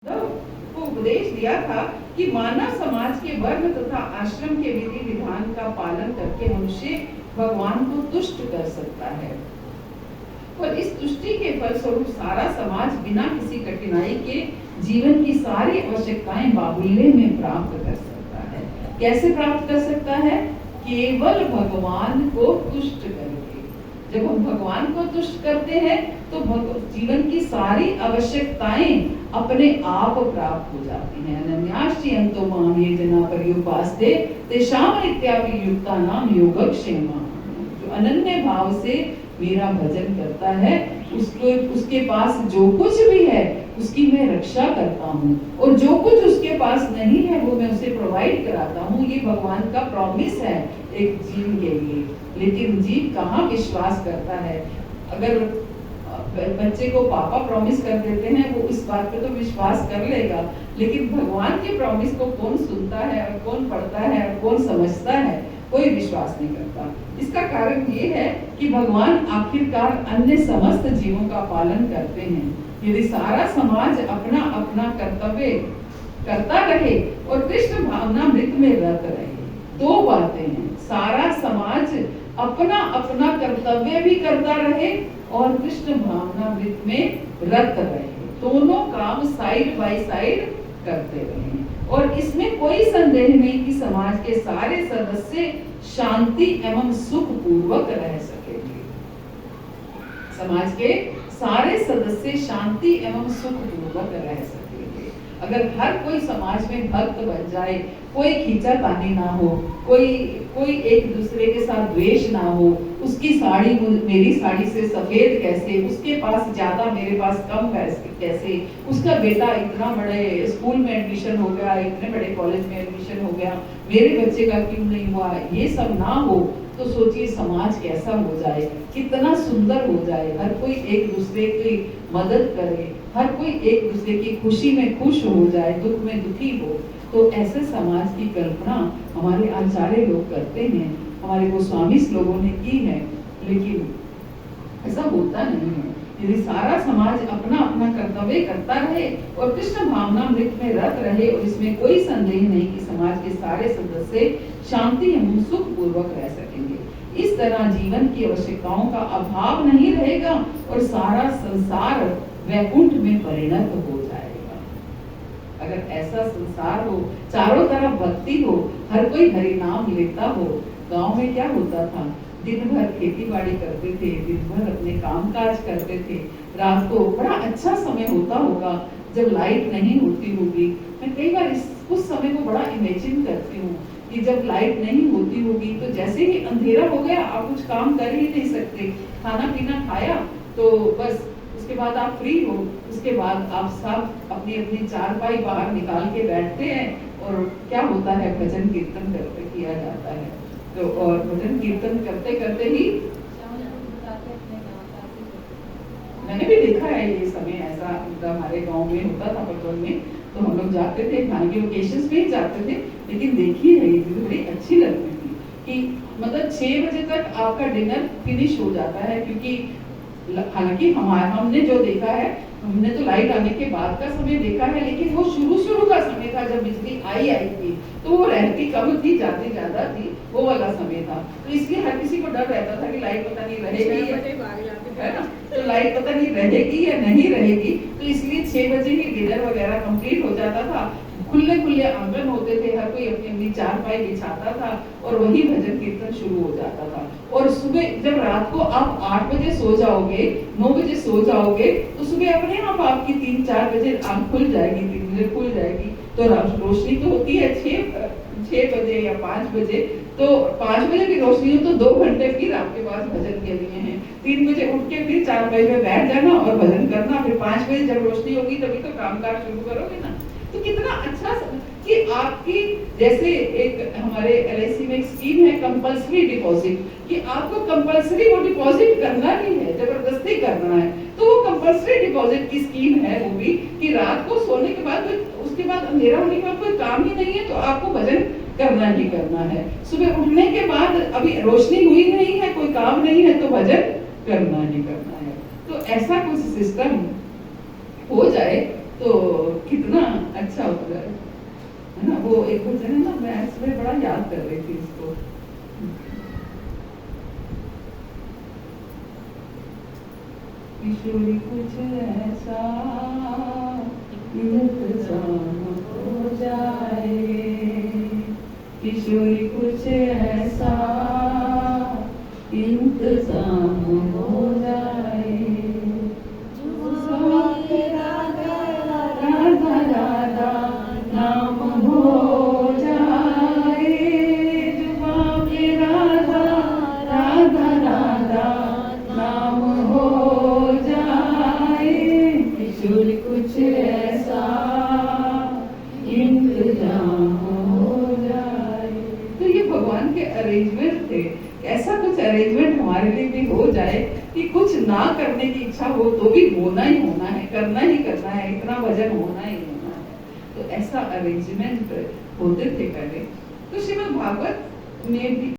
को उपदेश दिया था कि मानव समाज के वर्ण तथा आश्रम के विधि विधान का पालन करके मनुष्य भगवान को तुष्ट कर सकता है और इस तुष्टि के फलस्वरूप सारा समाज बिना किसी कठिनाई के जीवन की सारी आवश्यकताएं बाहुल्य में प्राप्त कर सकता है। कैसे प्राप्त कर सकता है? केवल भगवान को तुष्ट करके। जब हम भगवान को तुष्ट करते हैं तो जीवन की सारी आवश्यकताएं अपने आप प्राप्त हो जाती हैं। अनन्याश्चियन्तो मां ये जना पर्युपास्ते तेषां नित्याभियुक्तानां योगक्षेमः। जो अनन्य भाव से मेरा भजन करता है उसके पास जो कुछ भी है उसकी मैं रक्षा करता हूँ और जो कुछ उसके पास नहीं है वो मैं उसे प्रोवाइड कराता हूँ। ये भगवान का प्रॉमिस है एक जीव के लिए। लेकिन जीव कहाँ विश्वास करता है? अगर बच्चे को पापा प्रॉमिस कर देते हैं वो इस बात पे तो विश्वास कर लेगा, लेकिन भगवान के प्रॉमिस को कौन सुनता है और कौन पढ़ता है और कौन समझता है? कोई विश्वास नहीं करता। इसका कारण ये है कि भगवान आखिरकार अन्य समस्त जीवों का पालन करते हैं। यदि सारा समाज अपना अपना कर्तव्य करता रहे और कृष्ण भावनामृत में रत रहे, दो बातें हैं। सारा समाज अपना अपना कर्तव्य भी करता रहे और कृष्ण भावनामृत में रत रहे, दोनों काम साइड बाय साइड करते रहे और इसमें कोई संदेह नहीं कि समाज के सारे सदस्य शांति एवं सुख पूर्वक रह सकेंगे। समाज के सारे सदस्य शांति एवं सुख पूर्वक रह सकेंगे अगर हर कोई समाज में भक्त बन जाए, कोई खींचातानी ना हो, कोई एक दूसरे के साथ द्वेष ना हो, उसकी साड़ी मेरी साड़ी से सफेद कैसे, उसके पास ज्यादा मेरे पास कम कैसे, उसका बेटा इतना बड़े स्कूल में एडमिशन हो गया, इतने बड़े कॉलेज में एडमिशन हो गया, मेरे बच्चे का क्यों नहीं हुआ, ये सब ना हो तो सोचिए समाज कैसा हो जाए, कितना सुंदर हो जाए। हर कोई एक दूसरे की मदद करे, हर कोई एक दूसरे की खुशी में खुश हो जाए, दुख में दुखी हो। तो ऐसे समाज की कल्पना हमारे आचार्य लोग करते हैं, हमारे गोस्वामी लोगों ने की है, लेकिन ऐसा होता नहीं है। यदि सारा समाज अपना अपना कर्तव्य करता रहे और कृष्ण भावनामृत में रत रहे और इसमें कोई संदेह नहीं कि समाज के सारे सदस्य शांति एवं सुख पूर्वक रह सकेंगे। इस तरह जीवन की आवश्यकताओं का अभाव नहीं रहेगा और सारा संसार वैकुंठ में परिणत हो जाएगा। अगर ऐसा संसार हो, चारों तरफ भक्ति हो, हर कोई हरि नाम लेता हो। गांव में क्या होता था? दिन भर खेती बाड़ी करते थे, दिन भर अपने काम काज करते थे, रात को बड़ा अच्छा समय होता होगा जब लाइट नहीं होती होगी। मैं कई बार उस समय को बड़ा इमेजिन करती हूँ कि जब लाइट नहीं होती होगी तो जैसे ही अंधेरा हो गया आप कुछ काम कर ही नहीं सकते, खाना पीना खाया तो बस उसके बाद आप फ्री हो, उसके बाद आप सब अपनी अपनी चारपाई बाहर निकाल के बैठते हैं और क्या होता है, भजन कीर्तन करते किया जाता है। तो और भजन कीर्तन करते करते ही मैंने भी देखा है ये समय ऐसा हमारे गांव में होता था पटवन में, तो हम लोग जाते थे, खाने के ओकेशंस पे ही जाते थे, लेकिन देखिए है ये बड़ी अच्छी लगती थी कि मतलब 6 बजे तक आपका डिनर फिनिश हो जाता है। क्योंकि हालांकि हमने जो देखा है, हमने तो लाइट आने के बाद का समय देखा है, लेकिन वो शुरू का समय था जब बिजली आई थी, तो वो रहती कम थी, जाती ज्यादा थी, वो वाला समय था। तो इसलिए हर किसी को डर रहता था कि लाइट पता नहीं रहेगी, है ना, तो लाइट पता नहीं रहेगी या नहीं रहेगी, तो इसलिए 6 बजे ही डिनर वगैरह कंप्लीट हो जाता था। खुले आंगन होते थे, हर कोई अपनी अपनी चारपाई बिछाता था और वही भजन कीर्तन शुरू हो जाता था। और सुबह जब रात को आप 8 बजे सो जाओगे, 9 बजे सो जाओगे, तो सुबह अपने आप आपकी 3-4 बजे आंख खुल जाएगी, 3 बजे खुल जाएगी। तो रोशनी तो होती है 6 बजे या 5 बजे, तो 5 बजे की रोशनी हो तो 2 घंटे फिर आपके पास भजन के लिए हैं। 3 बजे उठ के फिर 4 बजे में बैठ जाना और भजन करना, फिर 5 बजे जब रोशनी होगी तभी तो कामकाज शुरू करोगे ना। तो कितना अच्छा कि आपकी जैसे एक हमारे LIC में एक स्कीम है कंपल्सरी डिपॉजिट, कि आपको कंपल्सरी वो डिपॉजिट करना ही है, जबरदस्ती करना है। तो वो कंपल्सरी डिपॉजिट की स्कीम है वो भी, कि रात को सोने के बाद उसके बाद अंधेरा होने के बाद कोई काम ही नहीं है तो आपको भजन करना ही करना है। सुबह उठने के बाद अभी रोशनी हुई नहीं है, कोई काम नहीं है, तो भजन करना ही करना है। तो ऐसा कुछ सिस्टम हो जाए तो कितना अच्छा होता है ना। वो एक भजन है ना, मैं इसमें बड़ा याद कर रही थी इसको। किशोरी कुछ ऐसा इंतजाम हो जाए, किशोरी कुछ ऐसा इंतजाम हो जाए, राधा राधा नाम हो जाए, जुबां पे राधा राधा राधा नाम हो जाए, किशोर कुछ ऐसा इंतजाम हो जाए। तो ये भगवान के अरेंजमेंट थे। ऐसा कुछ अरेंजमेंट हमारे लिए भी हो जाए कि कुछ ना करने की इच्छा हो तो भी होना ही होना है, करना ही करना है, इतना भजन होना ही होना है। तो ऐसा अरेंजमेंट होते थे पहले। तो श्रीमद् भागवत में भी